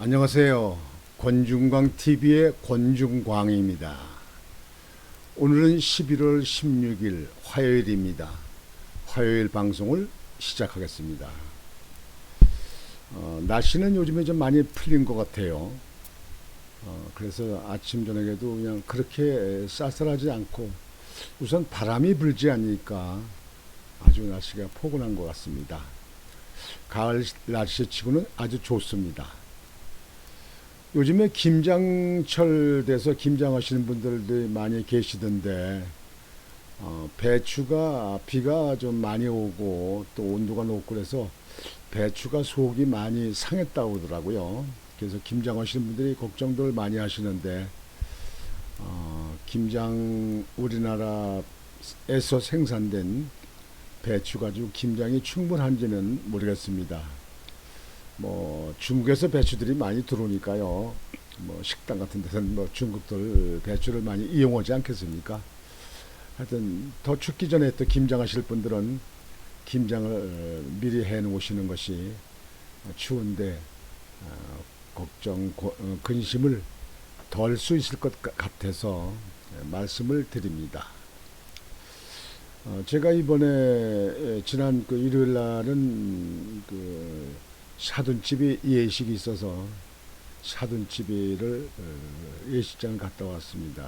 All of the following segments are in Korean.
안녕하세요. 권중광TV의 권중광입니다. 오늘은 11월 16일 화요일입니다. 화요일 방송을 시작하겠습니다. 날씨는 요즘에 좀 많이 풀린 것 같아요. 그래서 아침 저녁에도 그냥 그렇게 쌀쌀하지 않고 우선 바람이 불지 않으니까 아주 날씨가 포근한 것 같습니다. 가을 날씨치고는 아주 좋습니다. 요즘에 김장철 돼서 김장하시는 분들도 많이 계시던데 배추가 비가 좀 많이 오고 또 온도가 높고 그래서 배추가 속이 많이 상했다고 그러더라고요. 그래서 김장하시는 분들이 걱정들 많이 하시는데 김장 우리나라에서 생산된 배추 가지고 김장이 충분한지는 모르겠습니다. 뭐 중국에서 배추들이 많이 들어오니까요. 뭐 식당 같은 데서는 뭐 중국들 배추를 많이 이용하지 않겠습니까? 하여튼 더 춥기 전에 또 김장하실 분들은 김장을 미리 해 놓으시는 것이 추운데 근심을 덜 수 있을 것 같아서 말씀을 드립니다. 제가 이번에 지난 그 일요일 날은 그 사돈집이 예식이 있어서 사돈집을 예식장을 갔다 왔습니다.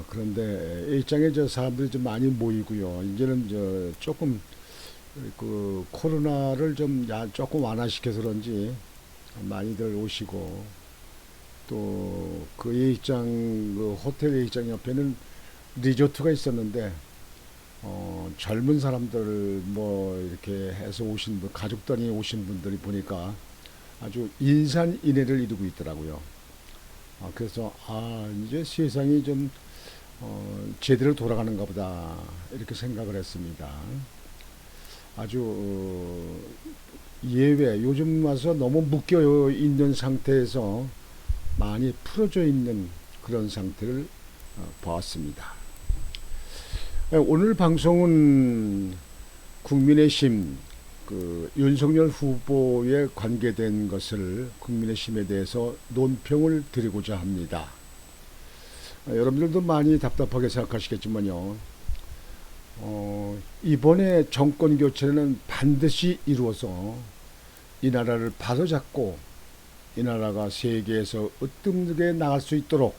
그런데 예식장에 저 사람들이 좀 많이 모이고요. 이제는 조금 그 코로나를 좀 조금 완화시켜서 그런지 많이들 오시고 또 그 예식장 그 호텔 예식장 옆에는 리조트가 있었는데 젊은 사람들 뭐 이렇게 해서 오신 분, 가족 단위 오신 분들이 보니까 아주 인산인해를 이루고 있더라고요. 그래서 이제 세상이 좀 제대로 돌아가는가 보다 이렇게 생각을 했습니다. 아주 예외 요즘 와서 너무 묶여 있는 상태에서 많이 풀어져 있는 그런 상태를 보았습니다. 오늘 방송은 국민의힘 그 윤석열 후보에 관계된 것을 국민의힘에 대해서 논평을 드리고자 합니다. 여러분들도 많이 답답하게 생각하시겠지만요. 이번에 정권 교체는 반드시 이루어서 이 나라를 바로잡고 이 나라가 세계에서 으뜸되게 나갈 수 있도록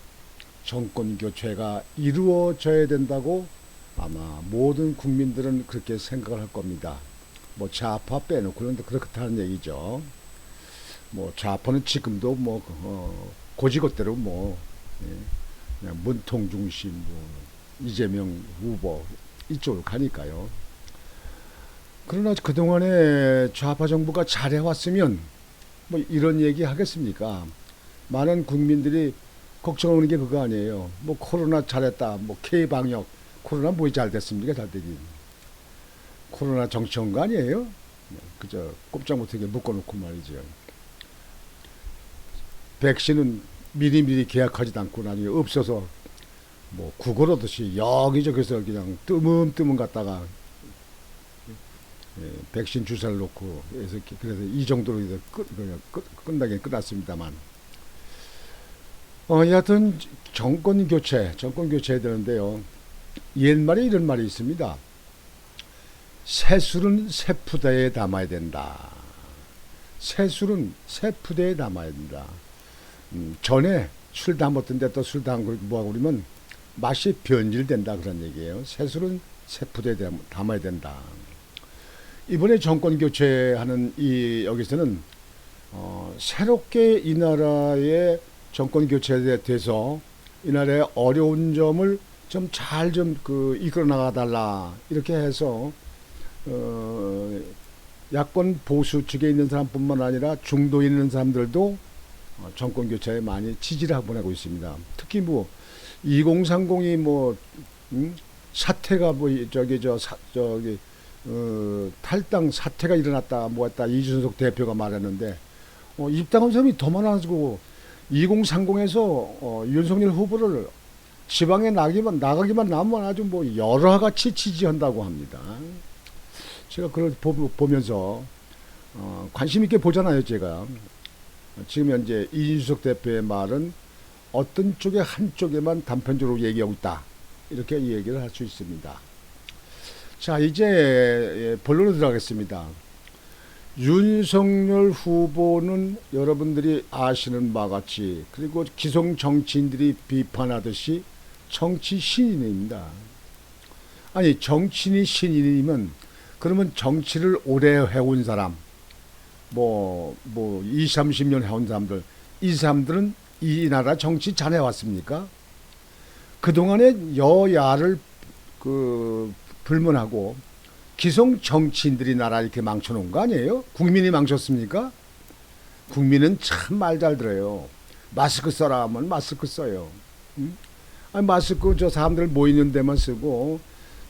정권 교체가 이루어져야 된다고 아마 모든 국민들은 그렇게 생각을 할 겁니다. 뭐 좌파 빼놓고는 그렇다는 얘기죠. 뭐 좌파는 지금도 뭐 고지것대로 뭐 그냥 문통 중심 뭐 이재명 후보 이쪽으로 가니까요. 그러나 그동안에 좌파 정부가 잘해왔으면 뭐 이런 얘기 하겠습니까? 많은 국민들이 걱정하는 게 그거 아니에요. 뭐 코로나 잘했다, 뭐 K 방역 코로나 뭐이 잘 됐습니까? 잘 되긴. 코로나 정치한 거 아니에요? 그저 꼼짝 못하게 묶어놓고 말이죠. 백신은 미리미리 계약하지도 않고 나중에 없어서 뭐 구걸하듯이 여기저기서 그냥 뜨문뜨문 갔다가 백신 주사를 놓고 그래서 이 정도로 그냥 끝나긴 끝났습니다만. 여하튼 정권 교체해야 되는데요. 옛말에 이런 말이 있습니다. 새술은 새푸대에 담아야 된다. 새술은 새푸대에 담아야 된다. 전에 술 담았던데 또 술 담고 뭐하고 그러면 맛이 변질된다 그런 얘기예요. 새술은 새푸대에 담아야 된다. 이번에 정권 교체하는 여기서는 새롭게 이 나라의 정권 교체에 대해서 이 나라의 어려운 점을 좀 잘 이끌어 나가달라 이렇게 해서 야권 보수 측에 있는 사람뿐만 아니라 중도에 있는 사람들도 정권 교체에 많이 지지를 보내고 있습니다. 특히 뭐 2030이 뭐 사태가 뭐 탈당 사태가 일어났다 뭐했다 이준석 대표가 말했는데 입당한 사람이 더 많아지고 2030에서 윤석열 후보를 지방에 나가기만 나면 아주 뭐 여러 가지 지지한다고 합니다. 제가 그걸 보면서 관심 있게 보잖아요, 제가. 지금 현재 이준석 대표의 말은 어떤 쪽의 한쪽에만 단편적으로 얘기하고 있다. 이렇게 얘기를 할 수 있습니다. 자, 이제 본론으로 들어가겠습니다. 윤석열 후보는 여러분들이 아시는 바와 같이, 그리고 기성 정치인들이 비판하듯이 정치 신인입니다. 아니, 정치인이 신인이면 그러면 정치를 오래 해온 사람, 20, 30년 해온 사람들, 이 사람들은 이 나라 정치 잘해왔습니까? 그동안에 여야를 불문하고 기성 정치인들이 나라 이렇게 망쳐놓은 거 아니에요? 국민이 망쳤습니까? 국민은 참 말 잘 들어요. 마스크 써라 하면 마스크 써요. 응? 아니, 마스크 저 사람들 모이는 데만 쓰고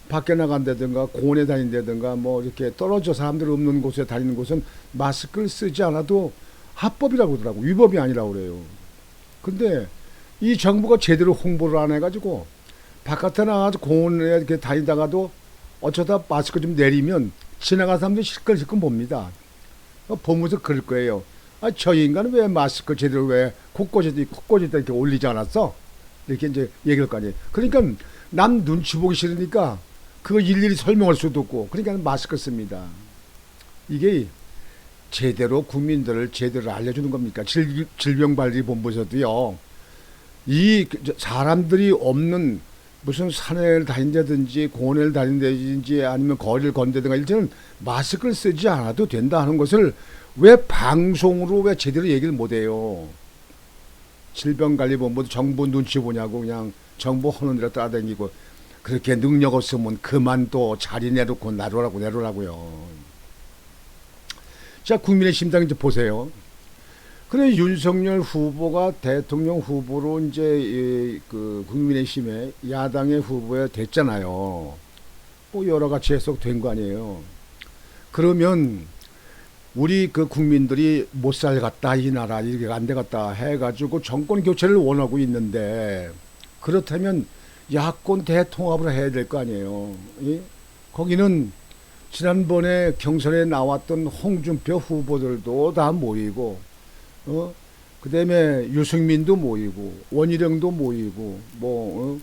밖에 나간다든가 공원에 다닌다든가 이렇게 떨어져 사람들 없는 곳에 다니는 곳은 마스크를 쓰지 않아도 합법이라고 그러더라고. 위법이 아니라고 그래요. 근데 이 정부가 제대로 홍보를 안 해가지고 바깥에 나가서 공원에 이렇게 다니다가도 어쩌다 마스크 좀 내리면 지나가는 사람들이 시끌시끌 봅니다. 보면서 그럴 거예요. 아, 저 인간은 왜 마스크 제대로 왜 콧꽂이다 이렇게 올리지 않았어? 이렇게 이제 얘기할 거 아니에요. 그러니까 남 눈치 보기 싫으니까 그거 일일이 설명할 수도 없고, 그러니까 마스크 씁니다. 이게 제대로 국민들을 제대로 알려주는 겁니까? 질병관리본부에서도요. 이 사람들이 없는 무슨 산을 다닌다든지 공원을 다닌다든지 아니면 거리를 건다든가 일제는 마스크를 쓰지 않아도 된다 하는 것을 왜 방송으로 왜 제대로 얘기를 못해요? 질병관리본부도 정부 눈치 보냐고 그냥 정부 하는 대로 따라다니고, 그렇게 능력 없으면 그만둬 자리 내놓고 내놓으라고요. 자, 국민의 심당 이제 보세요. 그래, 윤석열 후보가 대통령 후보로 이제 국민의힘의 야당의 후보에 됐잖아요. 여러 가지 해석된 거 아니에요. 그러면 우리 국민들이 못 살겠다, 이 나라 이렇게 안 되겠다 해가지고 정권 교체를 원하고 있는데, 그렇다면 야권 대통합을 해야 될 거 아니에요. 예? 거기는 지난번에 경선에 나왔던 홍준표 후보들도 다 모이고, 그다음에 유승민도 모이고, 원희룡도 모이고,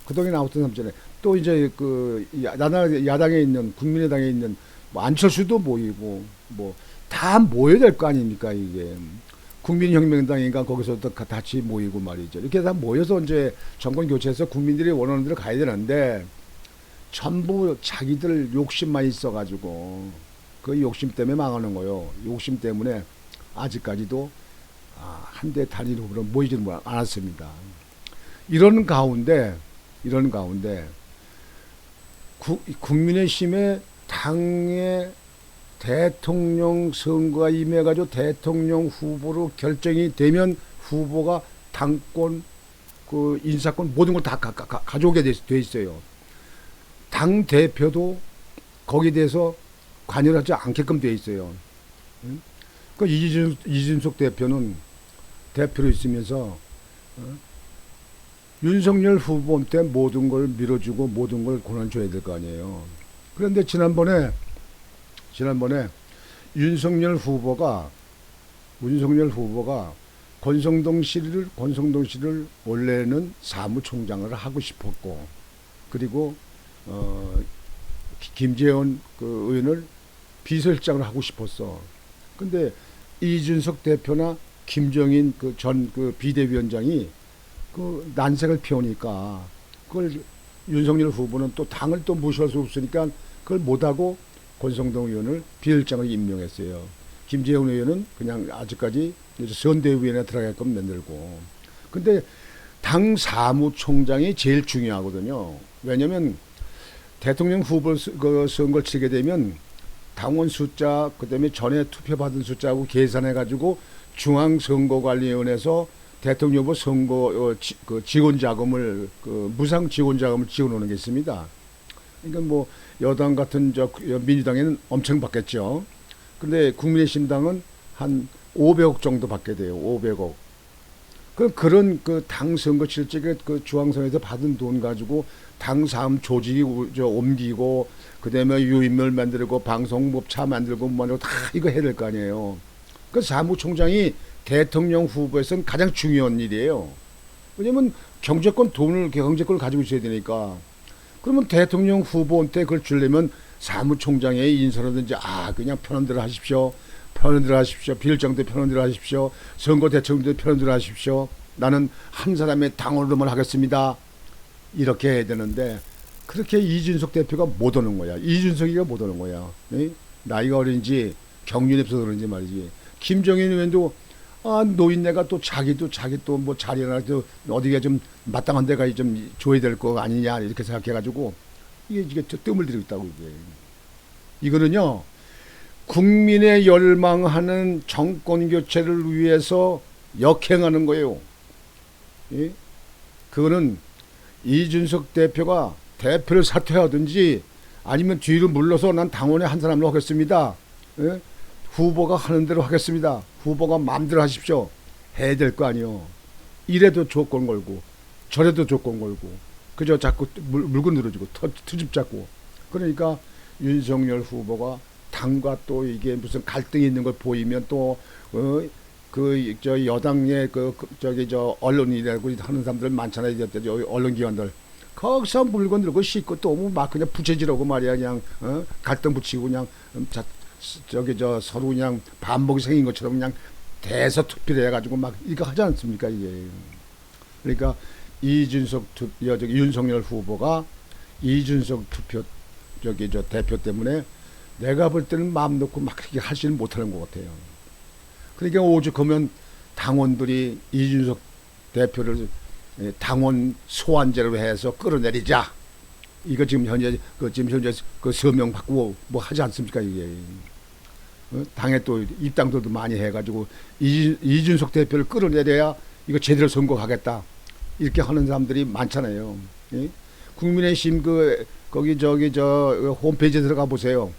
그동안에 나왔던 사람들에 또 이제 야당에 있는 국민의당에 있는 안철수도 모이고, 다 모여야 될 거 아닙니까 이게. 국민혁명당인가 거기서도 같이 모이고 말이죠. 이렇게 다 모여서 이제 정권 교체해서 국민들이 원하는 대로 가야 되는데, 전부 자기들 욕심만 있어가지고 그 욕심 때문에 망하는 거요. 욕심 때문에 아직까지도 한 대 단일 후보로 모이지는 않았습니다. 이런 가운데 국민의힘의 당의 대통령 선거가 임해가지고 대통령 후보로 결정이 되면 후보가 당권, 인사권 모든 걸 다 가져오게 돼 있어요. 당 대표도 거기에 대해서 관여를 하지 않게끔 돼 있어요. 이준석 대표는 대표로 있으면서 윤석열 후보한테 모든 걸 밀어주고 모든 걸 권한줘야 될 거 아니에요. 그런데 지난번에 윤석열 후보가 권성동 씨를 원래는 사무총장을 하고 싶었고, 그리고 김재원 의원을 비서실장을 하고 싶었어. 근데 이준석 대표나 김정인 전 비대위원장이 난색을 피우니까 그걸 윤석열 후보는 또 당을 또 무시할 수 없으니까 그걸 못하고 권성동 의원을 비서실장을 임명했어요. 김재원 의원은 그냥 아직까지 선대위원회에 들어가게끔 만들고. 근데 당 사무총장이 제일 중요하거든요. 왜냐면 대통령 후보 선거를 치게 되면 당원 숫자, 그다음에 전에 투표받은 숫자하고 계산해가지고 중앙선거관리위원회에서 대통령 후보 선거 지원 자금을 무상 지원 자금을 지원하는 게 있습니다. 그러니까 여당 같은 민주당에는 엄청 받겠죠. 근데 국민의힘당은 한 500억 정도 받게 돼요. 500억. 그런 당 선거 칠 적에 중앙선에서 받은 돈 가지고 당 사업 조직이 옮기고, 그다음에 유인물 만들고 방송법 차 만들고 다 이거 해야 될 거 아니에요. 그 사무총장이 대통령 후보에서는 가장 중요한 일이에요. 왜냐면 경제권을 가지고 있어야 되니까. 그러면 대통령 후보한테 그걸 주려면 사무총장의 인선이라든지 그냥 편한 대로 하십시오. 편한 대로 하십시오. 비일정도 편한 대로 하십시오. 선거 대책도 편한 대로 하십시오. 나는 한 사람의 당원으로만 하겠습니다. 이렇게 해야 되는데 그렇게 이준석 대표가 못 오는 거야. 이준석이가 못 오는 거야. 에? 나이가 어린지 경륜이 없어서 그런지 말이지. 김정인 의원도 노인네가 또 자기 또 뭐 자리나 또 어디가 좀 마땅한 데가 좀 줘야 될 거 아니냐 이렇게 생각해가지고 이게 뜸을 들이고 있다고 이게. 이거는요 국민의 열망하는 정권 교체를 위해서 역행하는 거예요. 예? 그거는 이준석 대표가 대표를 사퇴하든지 아니면 뒤로 물러서 난 당원의 한 사람으로 하겠습니다. 예? 후보가 하는 대로 하겠습니다. 후보가 마음대로 하십시오. 해야 될 거 아니요. 이래도 조건 걸고 저래도 조건 걸고 그저 자꾸 물건 늘어지고 트집 잡고 그러니까 윤석열 후보가 당과 또 이게 무슨 갈등이 있는 걸 보이면 또 저 여당의 언론이라고 하는 사람들 많잖아요. 언론기관들 거기서 물건 들고 씻고 또 막 그냥 부채질하고 말이야. 그냥 갈등 붙이고 그냥 서로 그냥 반복이 생긴 것처럼 그냥 대서투피를 해가지고 막 이거 하지 않습니까 이게. 그러니까 윤석열 후보가 이준석 대표 때문에 내가 볼 때는 마음 놓고 막 그렇게 하지는 못하는 것 같아요. 그러니까 오죽하면 당원들이 이준석 대표를 당원 소환제로 해서 끌어내리자. 이거 지금 현재 그 서명 받고 뭐 하지 않습니까 이게. 당에 또 입당들도 많이 해가지고 이준석 대표를 끌어내려야 이거 제대로 선거하겠다 이렇게 하는 사람들이 많잖아요. 예? 국민의힘 거기 홈페이지에 들어가 보세요.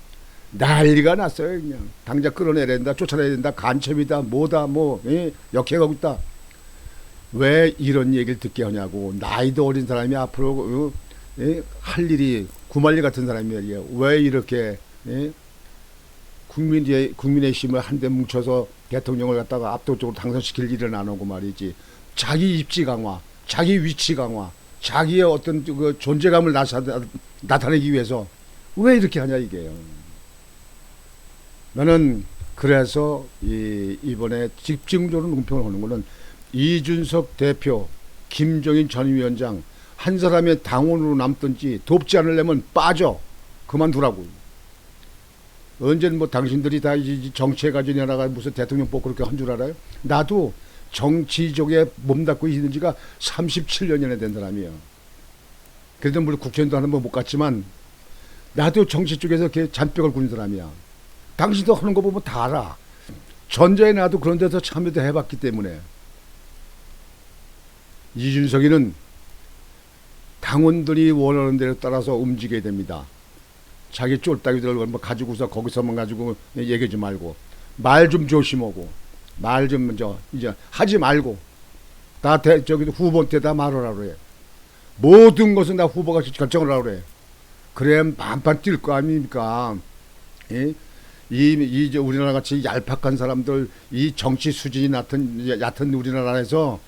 난리가 났어요. 그냥 당장 끌어내야 된다, 쫓아내야 된다, 간첩이다, 뭐다, 역행하고 있다. 왜 이런 얘기를 듣게 하냐고. 나이도 어린 사람이 앞으로 할 일이 구말리 같은 사람이 말이에요. 왜 이렇게 국민의힘을 한데 뭉쳐서 대통령을 갖다가 압도적으로 당선시킬 일은 안 하고 말이지. 자기 입지 강화, 자기 위치 강화, 자기의 어떤 그 존재감을 나타내기 위해서 왜 이렇게 하냐 이게요. 나는 그래서 이번에 집중적으로 논평을 하는 거는 이준석 대표, 김종인 전 위원장 한 사람의 당원으로 남든지 돕지 않으려면 빠져 그만두라고. 언제는 뭐 당신들이 다 정치해가지고 나라가 무슨 대통령 뽑고 그렇게 한 줄 알아요? 나도 정치적에 몸담고 있는 지가 37년이나 된 사람이에요. 그래도 물론 국회의원도 하는 번 못 갔지만 나도 정치 쪽에서 이렇게 잔뼈를 굽는 사람이야. 당신도 하는 거 보면 다 알아. 전자에 나도 그런 데서 참여도 해봤기 때문에. 이준석이는 당원들이 원하는 대로 따라서 움직여야 됩니다. 자기 쫄딱이들 뭐 가지고서 거기서만 가지고 얘기하지 말고 말 좀 조심하고 말 좀 이제 하지 말고 다 후보한테 다 말하라 그래. 모든 것은 다 후보가 결정을 하라 그래. 그래야 만판 뛸 거 아닙니까? 예? 이제 우리나라 같이 얄팍한 사람들 이 정치 수준이 얕은 우리나라에서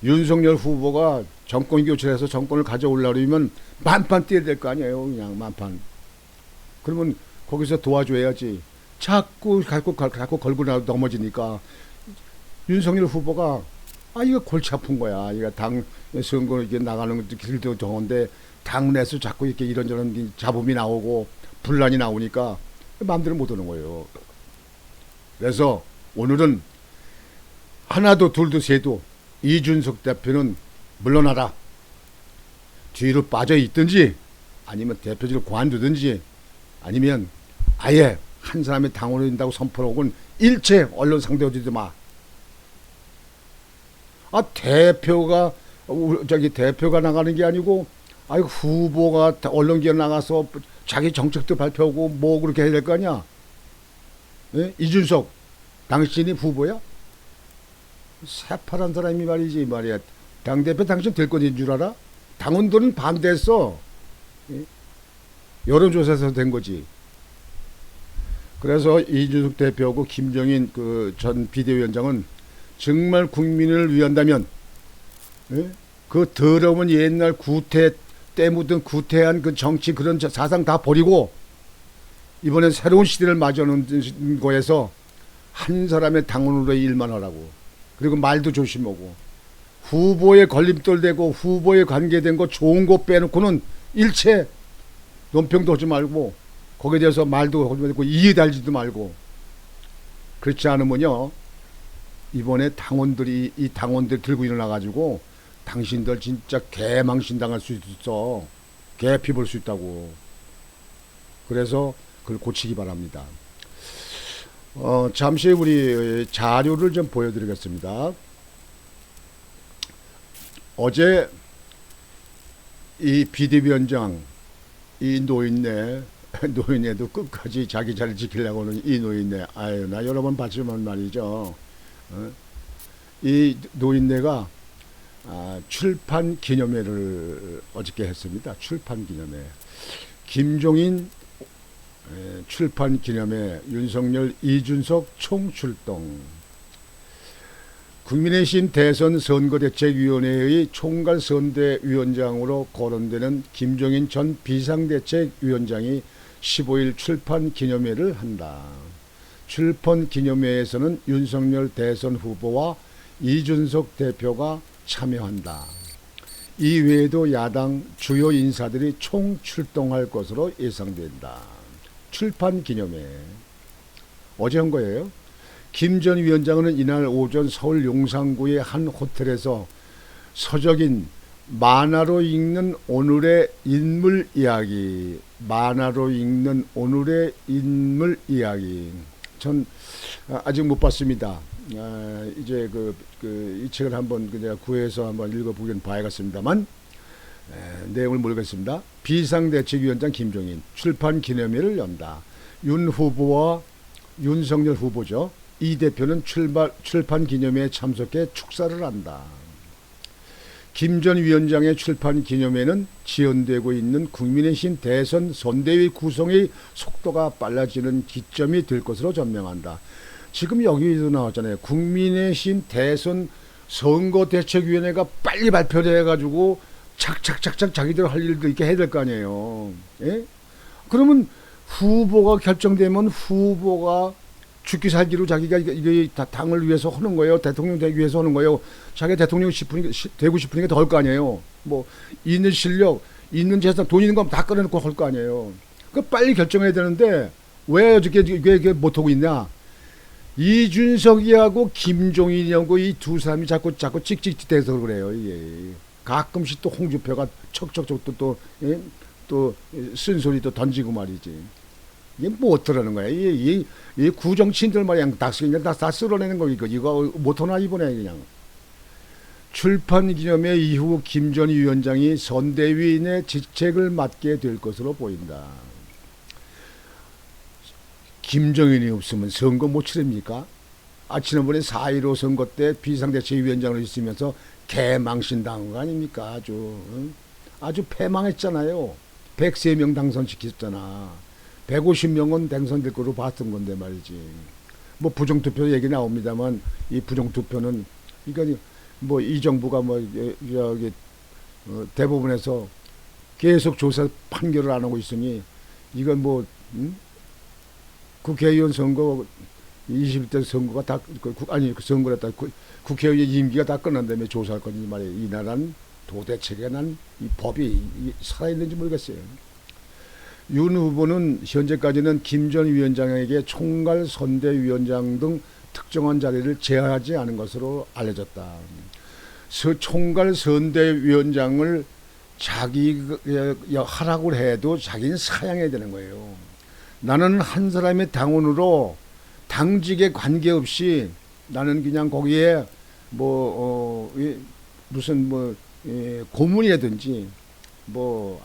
윤석열 후보가 정권 교체해서 정권을 가져오려면 만판 뛰어야 될 거 아니에요. 그냥 만판. 그러면 거기서 도와줘야지. 자꾸 걸고 넘어지니까 윤석열 후보가 이거 골치 아픈 거야. 이거 당 선거 이게 나가는 길도 좋은데 당내에서 자꾸 이렇게 이런저런 잡음이 나오고 분란이 나오니까 마음대로 못 오는 거예요. 그래서 오늘은 하나도 둘도 셋도 이준석 대표는 물러나라. 뒤로 빠져 있든지 아니면 대표직을 관두든지 아니면 아예 한 사람의 당원이 된다고 선포하고는 일체 언론 상대하지도 마. 대표가 나가는 게 아니고 후보가 언론기에 나가서 자기 정책도 발표하고 뭐 그렇게 해야 될 거 아니야. 예? 이준석 당신이 후보야? 새파란 사람이 말이야. 당대표 당신 될 것인 줄 알아? 당원들은 반대했어. 예? 여론조사에서 된 거지. 그래서 이준석 대표하고 김종인 전 비대위원장은 정말 국민을 위한다면, 예? 그 더러운 옛날 구태 때 묻은 구태한 그 정치 그런 사상 다 버리고 이번엔 새로운 시대를 맞이하는 거에서 한 사람의 당원으로의 일만 하라고. 그리고 말도 조심하고 후보에 걸림돌 되고 후보에 관계된 거 좋은 거 빼놓고는 일체 논평도 하지 말고 거기에 대해서 말도 하지 말고 이의 달지도 말고. 그렇지 않으면요 이번에 당원들이 이 당원들 들고 일어나가지고 당신들 진짜 개망신당할 수 있어. 개피 볼 수 있다고. 그래서 그걸 고치기 바랍니다. 잠시 우리 자료를 좀 보여드리겠습니다. 어제 이 비대위원장 이 노인네도 끝까지 자기 자리를 지키려고 하는 이 노인네, 아유 나 여러 번 봤지만 말이죠. 이 노인네가 출판 기념회를 어저께 했습니다. 출판 기념회. 김종인 출판 기념회, 윤석열, 이준석 총출동. 국민의힘 대선 선거대책위원회의 총괄선대위원장으로 거론되는 김종인 전 비상대책위원장이 15일 출판 기념회를 한다. 출판 기념회에서는 윤석열 대선 후보와 이준석 대표가 참여한다. 이 외에도 야당 주요 인사들이 총출동할 것으로 예상된다. 출판 기념회 어제 한 거예요. 김 전 위원장은 이날 오전 서울 용산구의 한 호텔에서 서적인 만화로 읽는 오늘의 인물 이야기, 만화로 읽는 오늘의 인물 이야기. 전 아직 못 봤습니다. 이제 이 책을 한번 내가 구해서 한번 읽어보긴 봐야겠습니다만 내용을 모르겠습니다. 비상대책위원장 김종인 출판 기념회를 연다. 윤 후보와 윤석열 후보죠. 이 대표는 출판 기념회에 참석해 축사를 한다. 김 전 위원장의 출판 기념회는 지연되고 있는 국민의힘 대선 선대위 구성의 속도가 빨라지는 기점이 될 것으로 전망한다. 지금 여기도 나왔잖아요. 국민의힘 대선 선거대책위원회가 빨리 발표를 해가지고 착착착착 자기들 할 일도 있게 해야 될 거 아니에요. 예? 그러면 후보가 결정되면 후보가 죽기 살기로 자기가 이게 당을 위해서 하는 거예요. 대통령 되기 위해서 하는 거예요. 자기가 대통령 되고 싶으니까 더 할 거 아니에요. 뭐 있는 실력, 있는 재산, 돈 있는 거 다 꺼내놓고 할 거 아니에요. 그 빨리 결정해야 되는데 왜 어저께 이게 못하고 있냐. 이준석이하고 김종인이하고 이 두 사람이 자꾸 찍찍대서 그래요. 이게 가끔씩 또 홍준표가 척척척 또 쓴소리도 던지고 말이지. 이게 뭐 어쩌라는 거야. 이 구정치인들 말이야. 다 쓸어내는 거 이거 못하나 이번에 그냥. 출판 기념회 이후 김 전 위원장이 선대위인의 직책을 맡게 될 것으로 보인다. 김정인이 없으면 선거 못 치릅니까? 지난번에 4.15 선거 때 비상대책위원장으로 있으면서 개망신당한 거 아닙니까? 아주 패망했잖아요. 103명 당선시켰잖아. 150명은 당선될 거로 봤던 건데 말이지. 뭐 부정투표 얘기 나옵니다만 이 부정투표는 그러니까 뭐 이 정부가 여기 대법원에서 계속 조사 판결을 안 하고 있으니 이건 뭐 국회의원 선거 21대 선거가 다 그 선거를 다 국회의원 임기가 다 끝난다며 조사할 건지 말이에요. 이 나라는 도대체가 난 이 법이 살아있는지 모르겠어요. 윤 후보는 현재까지는 김 전 위원장에게 총괄 선대위원장 등 특정한 자리를 제한하지 않은 것으로 알려졌다. 총괄 선대위원장을 자기 하라고 해도 자기는 사양해야 되는 거예요. 나는 한 사람의 당원으로 당직에 관계없이 나는 그냥 거기에 무슨 고문이라든지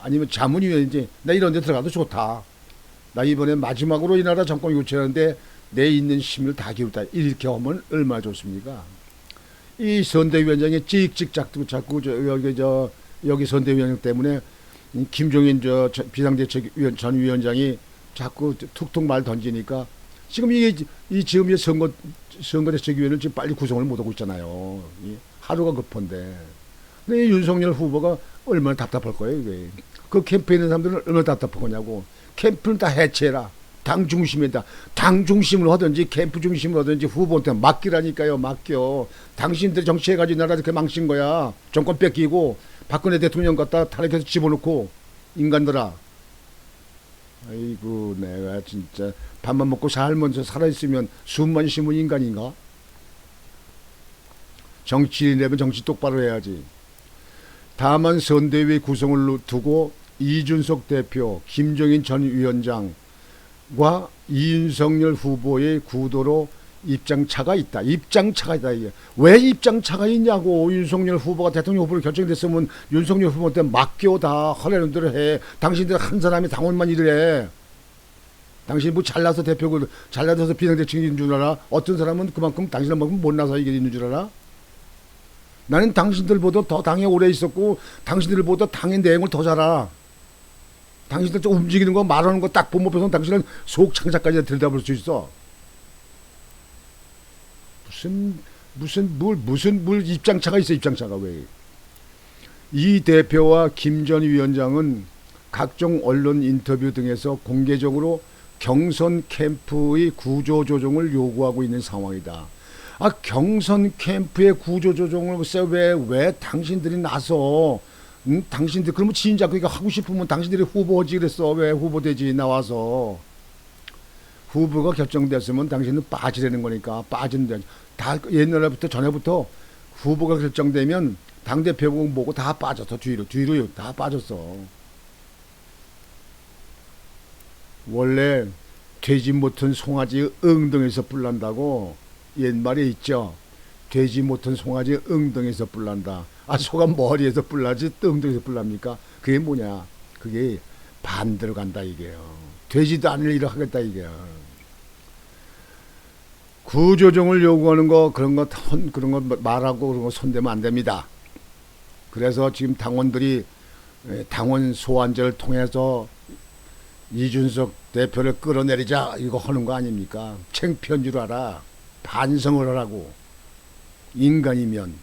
아니면 자문위원이든지 나 이런 데 들어가도 좋다. 나 이번에 마지막으로 이 나라 정권 교체하는데 내 있는 힘을 다 기울다. 이렇게 하면 얼마나 좋습니까? 이 선대위원장이 찍찍 자꾸 여기 선대위원장 때문에 김종인 비상대책위원 전 위원장이 자꾸 툭툭 말 던지니까 지금 지금 이 선거대책위원회를 지금 빨리 구성을 못하고 있잖아요. 하루가 급한데. 근데 이 윤석열 후보가 얼마나 답답할 거예요, 이게. 그 캠프에 있는 사람들은 얼마나 답답할 거냐고. 캠프는 다 해체해라. 당 중심이다. 당 중심으로 하든지 캠프 중심으로 하든지 후보한테 맡기라니까요. 맡겨. 당신들이 정치해가지고 나라 이렇게 망친 거야. 정권 뺏기고 박근혜 대통령 갖다 탄핵해서 집어넣고 인간들아. 아이고 내가 진짜 밥만 먹고 살면서 살아있으면 숨만 쉬면 인간인가? 정치인이라면 정치 똑바로 해야지. 다만 선대위 구성을 두고 이준석 대표, 김종인 전 위원장과 이윤석열 후보의 구도로 입장차가 있다. 입장차가 있다. 이게 왜 입장차가 있냐고. 윤석열 후보가 대통령 후보로 결정됐으면 윤석열 후보한테 맡겨. 다 하라는 대로 해. 당신들 한 사람이 당원만 일을 해. 당신 뭐 잘나서 대표고 잘나서 비상대책인 줄 알아? 어떤 사람은 그만큼 당신만큼 못나서 이게 있는 줄 알아? 나는 당신들보다 더 당에 오래 있었고 당신들보다 당의 내용을 더 잘 알아. 당신들 좀 움직이는 거 말하는 거 딱 보면 앞에서 당신은 속 창자까지 들여다볼 수 있어. 무슨 입장차가 있어. 입장차가 왜. 이 대표와 김 전 위원장은 각종 언론 인터뷰 등에서 공개적으로 경선 캠프의 구조조정을 요구하고 있는 상황이다. 아, 경선 캠프의 구조조정을 왜 당신들이 나서 당신들 그러면 진짜 그러니까 하고 싶으면 당신들이 후보지 그랬어. 왜 후보되지 나와서. 후보가 결정됐으면 당신은 빠지라는 거니까 빠진다. 다 옛날부터 전에부터 후보가 결정되면 당대표 보고 다 빠졌어. 뒤로 다 빠졌어. 원래 되지 못한 송아지 엉덩이에서 뿔난다고 옛말에 있죠. 되지 못한 송아지 엉덩이에서 뿔난다. 아, 소가 머리에서 뿔나지 엉덩이에서 뿔납니까? 그게 뭐냐? 그게 반대로 간다 이게요. 되지도 않을 일을 하겠다 이게요. 구조정을 요구하는 거 그런 거 말하고 그런 거 손대면 안 됩니다. 그래서 지금 당원들이 당원 소환제를 통해서 이준석 대표를 끌어내리자 이거 하는 거 아닙니까? 창피한 줄 알아. 반성을 하라고. 인간이면.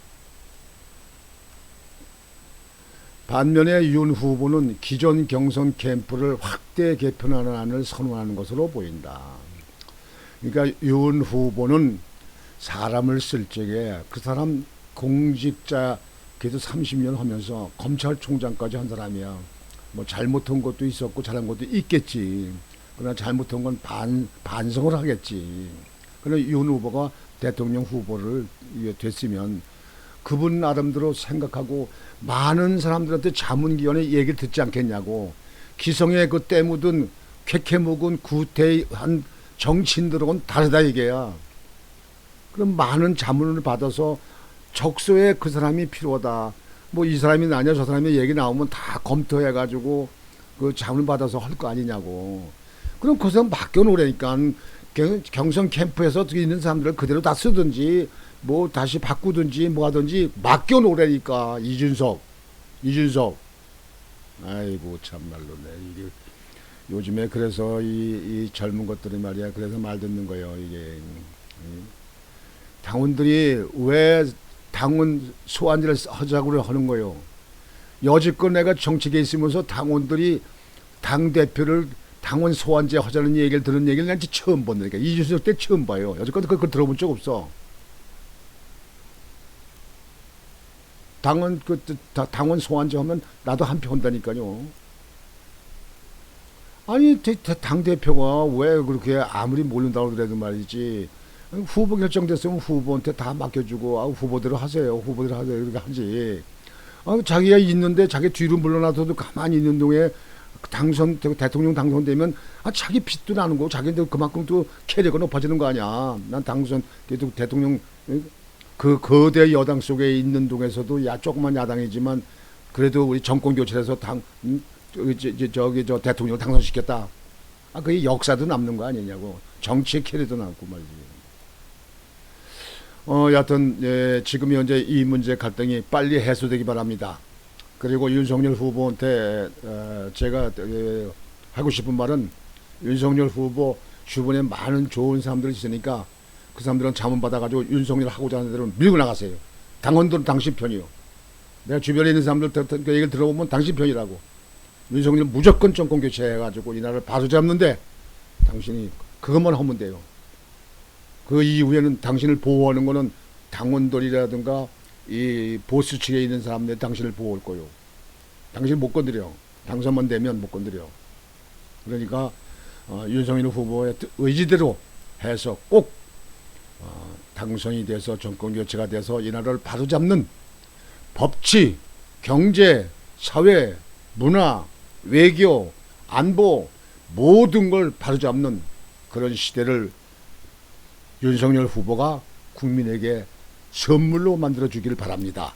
반면에 윤 후보는 기존 경선 캠프를 확대 개편하는 안을 선호하는 것으로 보인다. 그러니까 윤 후보는 사람을 쓸 적에 그 사람 공직자 그래도 30년 하면서 검찰총장까지 한 사람이야. 뭐 잘못한 것도 있었고 잘한 것도 있겠지. 그러나 잘못한 건 반성을 하겠지. 그러나 윤 후보가 대통령 후보를 됐으면 그분 나름대로 생각하고 많은 사람들한테 자문기관의 얘기를 듣지 않겠냐고. 기성에 그 때 묻은 캐캐 묵은 구태한 정치인들하고는 다르다 이게야. 그럼 많은 자문을 받아서 적소에 그 사람이 필요하다. 뭐 이 사람이 나냐 저 사람이 얘기 나오면 다 검토해가지고 그 자문을 받아서 할 거 아니냐고. 그럼 그 사람 맡겨놓으라니까. 경선 캠프에서 있는 사람들을 그대로 다 쓰든지 뭐 다시 바꾸든지 뭐 하든지 맡겨놓으라니까. 이준석 아이고 참말로네. 이게 요즘에 그래서 이 젊은 것들이 말이야 그래서 말 듣는 거예요. 이게 당원들이 왜 당원 소환제를 하자고 하는 거예요. 여지껏 내가 정치계에 있으면서 당원들이 당대표를 당원 소환제 하자는 얘기를 들은 얘기를 난 처음 본다니까. 이준석 때 처음 봐요. 여지껏 그걸 들어본 적 없어. 당원 소환제 하면 나도 한 표 한다니까요. 아니 당대표가 왜 그렇게 아무리 모른다고 그래도 말이지. 후보 결정됐으면 후보한테 다 맡겨주고 후보대로 하세요. 이렇게 하지. 자기가 있는데 자기 뒤로 물러나서도 가만히 있는 동에 대통령 당선되면 자기 빚도 나는 거고 자기도 그만큼 또 캐리어가 높아지는 거 아니야. 난 그래도 대통령 그 거대 여당 속에 있는 동에서도 조그만 야당이지만 그래도 우리 정권 교체해서 저 대통령 당선시켰다. 그게 역사도 남는 거 아니냐고. 정치의 캐리어도 남고 말이지. 여하튼 지금 현재 이 문제 갈등이 빨리 해소되기 바랍니다. 그리고 윤석열 후보한테 제가 하고 싶은 말은 윤석열 후보 주변에 많은 좋은 사람들이 있으니까 그 사람들은 자문 받아가지고 윤석열 하고자 하는 대로 밀고 나가세요. 당원들은 당신 편이요. 내가 주변에 있는 사람들 그 얘기를 들어보면 당신 편이라고. 윤석열 무조건 정권 교체해가지고 이 나라를 바로 잡는데 당신이 그것만 하면 돼요. 그 이후에는 당신을 보호하는 거는 당원들이라든가 이 보수 측에 있는 사람들이 당신을 보호할 거요. 당신 못 건드려. 당선만 되면 못 건드려. 그러니까 윤석열 후보의 의지대로 해서 꼭 당선이 돼서 정권 교체가 돼서 이 나라를 바로잡는 법치, 경제, 사회, 문화, 외교, 안보 모든 걸 바로잡는 그런 시대를 윤석열 후보가 국민에게 선물로 만들어 주기를 바랍니다.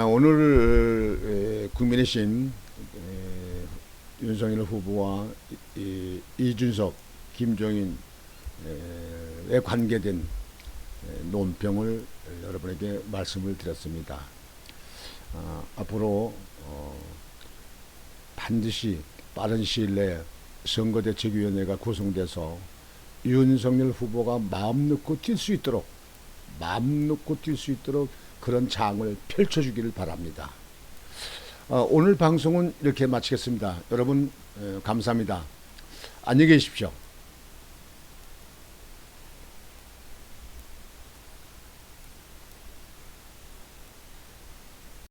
오늘 국민의 신 윤석열 후보와 이준석, 김종인에 관계된 논평을 여러분에게 말씀을 드렸습니다. 앞으로 반드시 빠른 시일 내에 선거대책위원회가 구성돼서 윤석열 후보가 마음 놓고 뛸 수 있도록 그런 장을 펼쳐주기를 바랍니다. 오늘 방송은 이렇게 마치겠습니다. 여러분 감사합니다. 안녕히 계십시오.